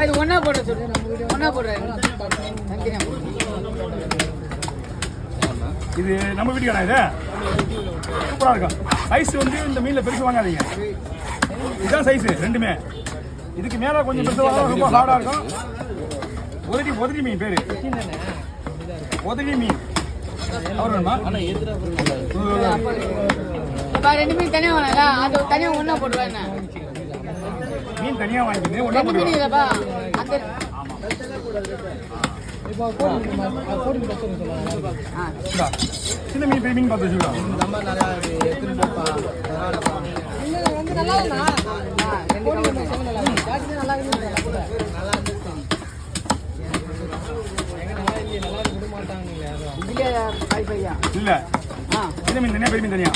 இது ஒன்னா போடுற சொல்லு, ஒன்னா போடுறாரு. இது நம்ம வீட்டுக்கான இது சூப்பரா இருக்கும். சைஸ் வந்து இந்த மீன்ல பெருசு வாங்காதீங்க, இதுதான் சைஸ் ரெண்டுமே. இதுக்கு மேல கொஞ்சம் பெருசு வாங்க ரொம்ப ஹார்டா இருக்கும். ஒதடி மீன் பேரு, ஒதடி மீன். அவர் வேணுமா? ரெண்டு மீன் தனியா வாங்கல, அது தனியா ஒண்ணா போடுவாங்க. மீன் தனியா வாங்கிட்டு ஒண்ணா ரெண்டு மீன் இல்லப்பா அந்த சின்ன மீன் பெரிய மீன் பார்த்து வச்சுக்கலாம். இல்ல சின்ன மீன் தனியா பெரிய மீன் தனியா.